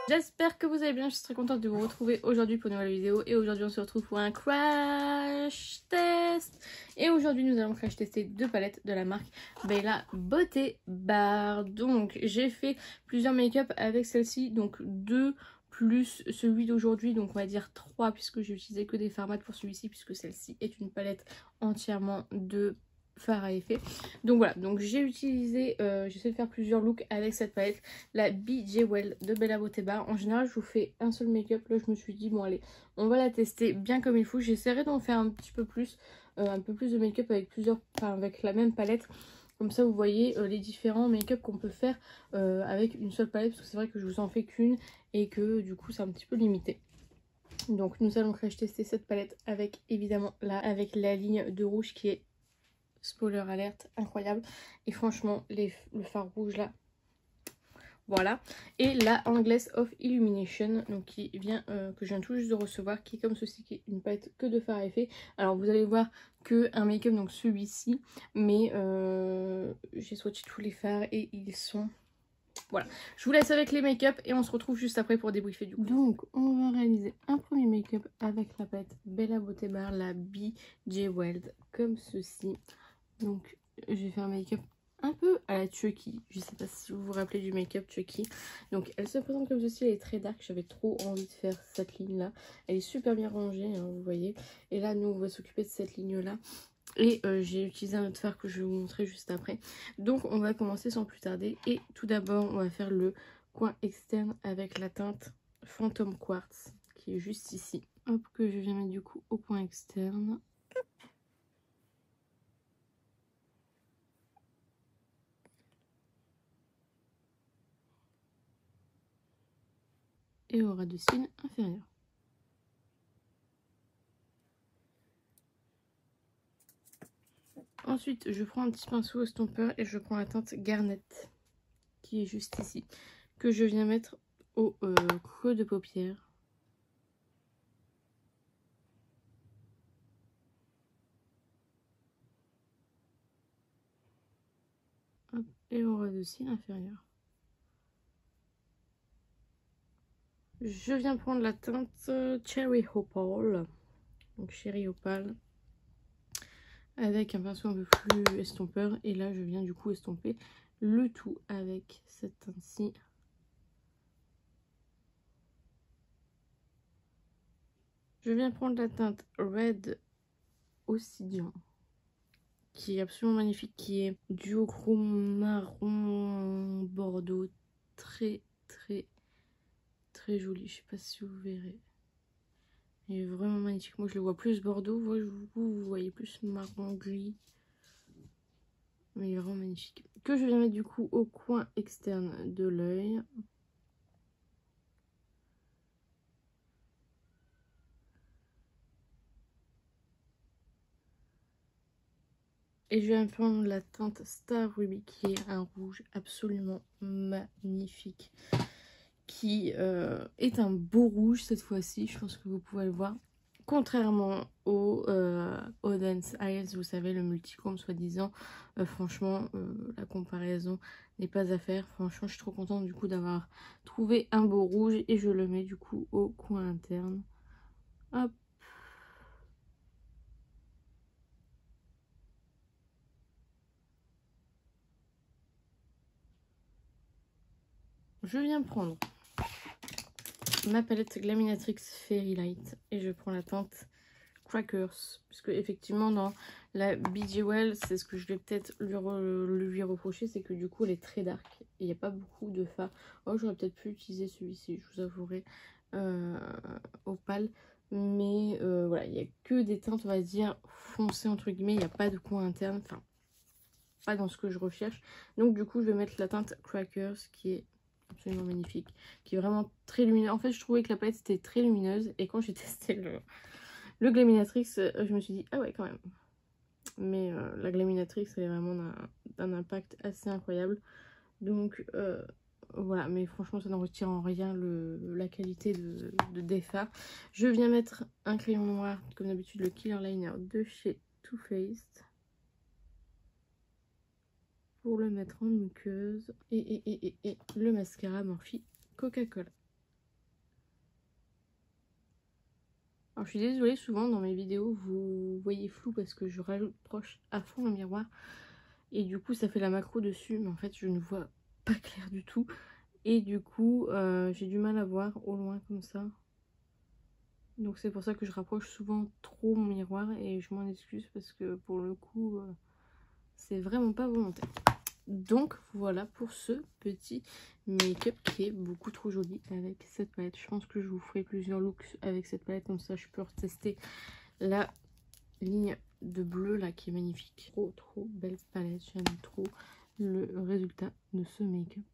J'espère que vous allez bien, je suis très contente de vous retrouver aujourd'hui pour une nouvelle vidéo. Et aujourd'hui on se retrouve pour un crash test. Et aujourd'hui nous allons crash tester deux palettes de la marque Bella Beauté Bar. Donc j'ai fait plusieurs make-up avec celle-ci, donc deux plus celui d'aujourd'hui, donc on va dire 3 puisque j'ai utilisé que des fards mat pour celui-ci, puisque celle-ci est une palette entièrement de fard à effet. Donc voilà, donc j'ai utilisé, j'essaie de faire plusieurs looks avec cette palette, la BJ Well de Bella Beauté Bar. En général je vous fais un seul make-up, là je me suis dit bon allez, on va la tester bien comme il faut. J'essaierai d'en faire un petit peu plus, un peu plus de make-up avec plusieurs, enfin avec la même palette. Comme ça vous voyez les différents make-up qu'on peut faire avec une seule palette, parce que c'est vrai que je vous en fais qu'une et que du coup c'est un petit peu limité. Donc nous allons crash tester cette palette avec évidemment là, avec la ligne de rouge qui est spoiler alerte, incroyable. Et franchement, le fard rouge là, voilà. Et la Anglaise of Illumination, donc qui vient, que je viens tout juste de recevoir, qui est comme ceci, qui est une palette que de fard à effet. Alors vous allez voir que un make-up, donc celui-ci, mais j'ai swatché tous les fards et ils sont... Voilà, je vous laisse avec les make-up et on se retrouve juste après pour débriefer du coup. Donc on va réaliser un premier make-up avec la palette Bella Beauté Bar, la BJ Weld, comme ceci. Donc j'ai fait un make-up un peu à la Chucky, je sais pas si vous vous rappelez du make-up Chucky. Donc elle se présente comme ceci, elle est très dark, j'avais trop envie de faire cette ligne là. Elle est super bien rangée, hein, vous voyez. Et là nous on va s'occuper de cette ligne là. Et j'ai utilisé un autre fard que je vais vous montrer juste après. Donc on va commencer sans plus tarder. Et tout d'abord on va faire le coin externe avec la teinte Phantom Quartz qui est juste ici. Hop, que je viens mettre du coup au coin externe. Et au ras de cils inférieur. Ensuite, je prends un petit pinceau estompeur et je prends la teinte Garnet, qui est juste ici, que je viens mettre au creux de paupière. Hop, et au ras de cils inférieur. Je viens prendre la teinte Cherry Opal, donc Cherry Opal, avec un pinceau un peu plus estompeur. Et là, je viens du coup estomper le tout avec cette teinte-ci. Je viens prendre la teinte Red Obsidian, qui est absolument magnifique, qui est duochrome marron bordeaux, très joli. Je sais pas si vous verrez. Il est vraiment magnifique. Moi je le vois plus bordeaux, vous voyez plus marron gris. Mais il est vraiment magnifique. Que je viens mettre du coup au coin externe de l'œil. Et je viens prendre la teinte Star Ruby, qui est un rouge absolument magnifique. Qui est un beau rouge cette fois-ci, je pense que vous pouvez le voir. Contrairement au Dance Isles, vous savez, le multichrome soi-disant, franchement, la comparaison n'est pas à faire. Franchement, je suis trop contente du coup d'avoir trouvé un beau rouge et je le mets du coup au coin interne. Hop. Je viens prendre ma palette Glaminatrix Fairy Light et je prends la teinte Crackers, puisque effectivement dans la BJ Well, c'est ce que je vais peut-être lui reprocher, c'est que du coup elle est très dark et il n'y a pas beaucoup de fards. Oh, j'aurais peut-être pu utiliser celui-ci, je vous avouerai, opale, mais voilà, il n'y a que des teintes on va dire foncées entre guillemets, il n'y a pas de coin interne, enfin pas dans ce que je recherche. Donc du coup je vais mettre la teinte Crackers qui est absolument magnifique, qui est vraiment très lumineuse. En fait je trouvais que la palette était très lumineuse et quand j'ai testé le Glaminatrix, je me suis dit ah ouais quand même. Mais la Glaminatrix elle est vraiment d'un impact assez incroyable. Donc voilà, mais franchement ça n'en retire en rien la qualité des fards. Je viens mettre un crayon noir comme d'habitude, le Killer Liner de chez Too Faced, pour le mettre en muqueuse. Et le mascara Morphe Coca-Cola. Alors je suis désolée, souvent dans mes vidéos vous voyez flou parce que je rapproche à fond le miroir. Et du coup ça fait la macro dessus, mais en fait je ne vois pas clair du tout. Et du coup j'ai du mal à voir au loin comme ça. Donc c'est pour ça que je rapproche souvent trop mon miroir et je m'en excuse parce que pour le coup c'est vraiment pas volontaire. Donc voilà pour ce petit make-up qui est beaucoup trop joli avec cette palette. Je pense que je vous ferai plusieurs looks avec cette palette, comme ça je peux retester la ligne de bleu là qui est magnifique. Trop belle palette, j'aime trop le résultat de ce make-up.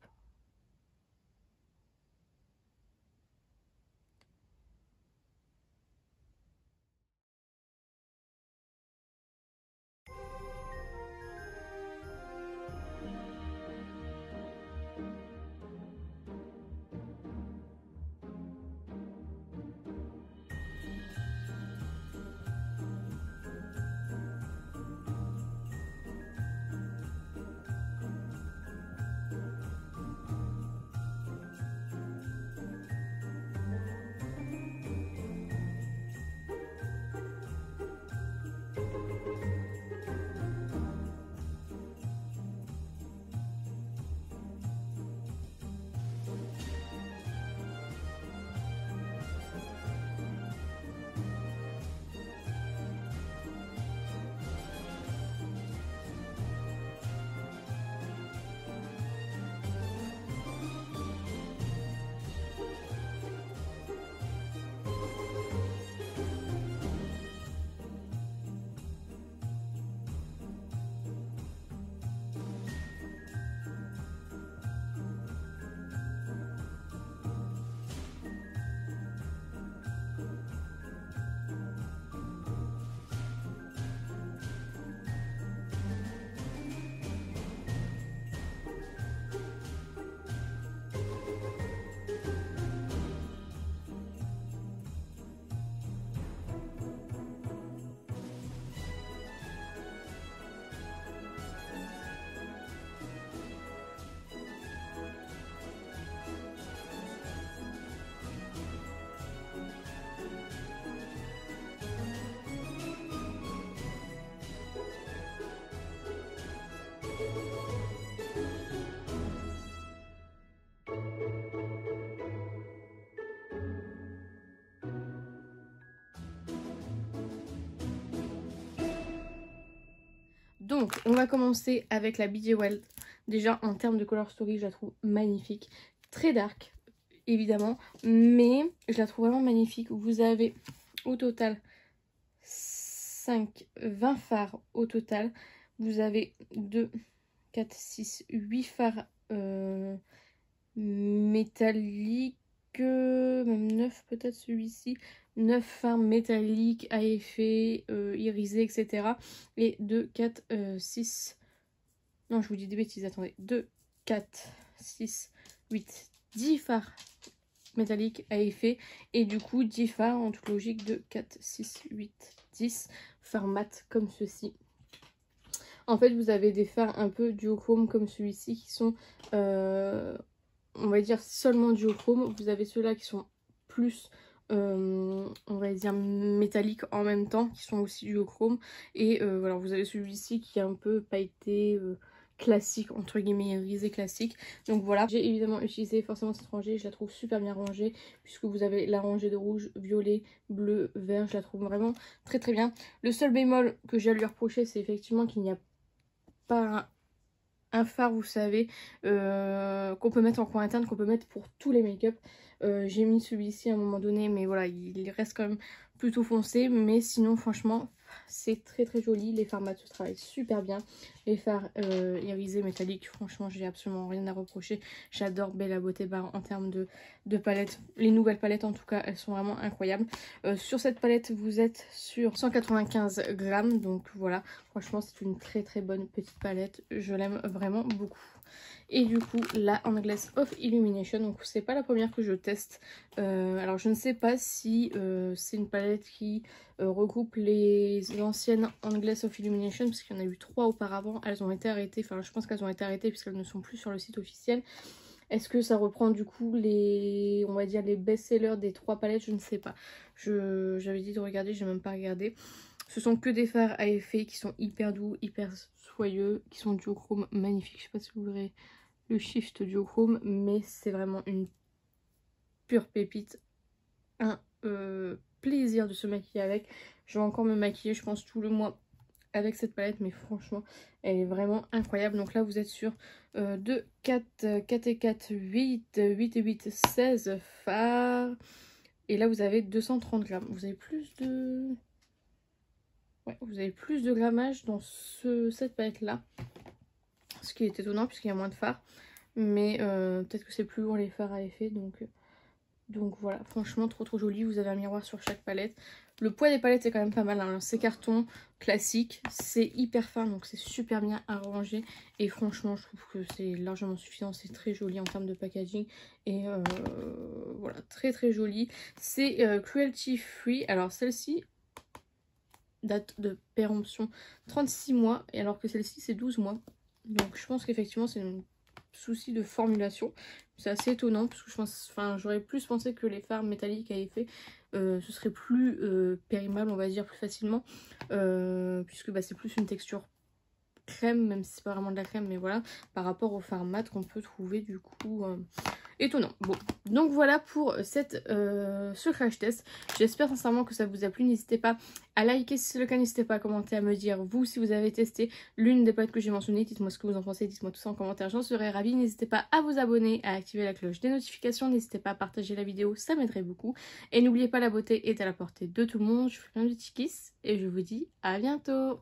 Donc, on va commencer avec la BJ Wild. Déjà, en termes de color story, je la trouve magnifique. Très dark, évidemment, mais je la trouve vraiment magnifique. Vous avez au total 20 fards au total. Vous avez 2, 4, 6, 8 fards métalliques, même 9 peut-être celui-ci. 9 fards métalliques à effet irisé, etc. Et 2, 4, 6... Non, je vous dis des bêtises, attendez. 2, 4, 6, 8, 10 fards métalliques à effet. Et du coup, 10 fards en toute logique de 4, 6, 8, 10 fards mat comme ceci. En fait, vous avez des fards un peu duochrome comme celui-ci qui sont, on va dire, seulement duochrome. Vous avez ceux-là qui sont plus... on va dire métalliques en même temps, qui sont aussi duochrome. Et voilà, vous avez celui-ci qui est un peu pailleté, classique, entre guillemets, irisé classique. Donc voilà, j'ai évidemment utilisé forcément cette rangée, je la trouve super bien rangée, puisque vous avez la rangée de rouge, violet, bleu, vert, je la trouve vraiment très très bien. Le seul bémol que j'ai à lui reprocher, c'est effectivement qu'il n'y a pas un phare, vous savez, qu'on peut mettre en coin interne, qu'on peut mettre pour tous les make-up. J'ai mis celui-ci à un moment donné, mais voilà, il reste quand même plutôt foncé. Mais sinon, franchement, c'est très très joli. Les fards mat se travaillent super bien. Les fards irisés métalliques, franchement, j'ai absolument rien à reprocher. J'adore Bella Beauté Bar en termes de palettes. Les nouvelles palettes, en tout cas, elles sont vraiment incroyables. Sur cette palette, vous êtes sur 195 grammes. Donc voilà, franchement, c'est une très très bonne petite palette. Je l'aime vraiment beaucoup. Et du coup, la Endless of Illumination, donc c'est pas la première que je teste. Alors je ne sais pas si c'est une palette qui regroupe les anciennes Endless of Illumination, parce qu'il y en a eu 3 auparavant. Elles ont été arrêtées, enfin je pense qu'elles ont été arrêtées puisqu'elles ne sont plus sur le site officiel. Est-ce que ça reprend du coup les, on va dire les best-sellers des 3 palettes? Je ne sais pas. J'avais dit de regarder, j'ai même pas regardé. Ce sont que des fards à effet qui sont hyper doux, hyper soyeux, qui sont duochrome magnifiques. Je sais pas si vous verrez le shift duochrome, mais c'est vraiment une pure pépite. Un plaisir de se maquiller avec. Je vais encore me maquiller, je pense, tout le mois avec cette palette, mais franchement elle est vraiment incroyable. Donc là vous êtes sur 2, 4, 4 et 4, 8, 8 et 8, 16 fards. Et là vous avez 230 grammes. Vous avez plus de... Ouais, vous avez plus de grammage dans cette palette là. Ce qui est étonnant puisqu'il y a moins de fards. Mais peut-être que c'est plus lourd les fards à effet. Donc voilà, franchement trop joli. Vous avez un miroir sur chaque palette. Le poids des palettes est quand même pas mal, hein. C'est carton classique, c'est hyper fin, donc c'est super bien arrangé. Et franchement, je trouve que c'est largement suffisant, c'est très joli en termes de packaging. Et voilà, très joli. C'est cruelty free. Alors celle-ci, date de péremption 36 mois, et alors que celle-ci c'est 12 mois. Donc je pense qu'effectivement c'est un souci de formulation. C'est assez étonnant parce que je pense, enfin j'aurais plus pensé que les fards métalliques à effet ce serait plus périmable, on va dire, plus facilement, puisque bah, c'est plus une texture crème, même si c'est pas vraiment de la crème, mais voilà, par rapport au fard mat qu'on peut trouver du coup étonnant. Bon, donc voilà pour ce crash test. J'espère sincèrement que ça vous a plu. N'hésitez pas à liker si c'est le cas, n'hésitez pas à commenter, à me dire vous si vous avez testé l'une des palettes que j'ai mentionnées. Dites-moi ce que vous en pensez, dites-moi tout ça en commentaire, j'en serais ravie. N'hésitez pas à vous abonner, à activer la cloche des notifications, n'hésitez pas à partager la vidéo, ça m'aiderait beaucoup. Et n'oubliez pas, la beauté est à la portée de tout le monde. Je vous fais plein de petits kisses et je vous dis à bientôt.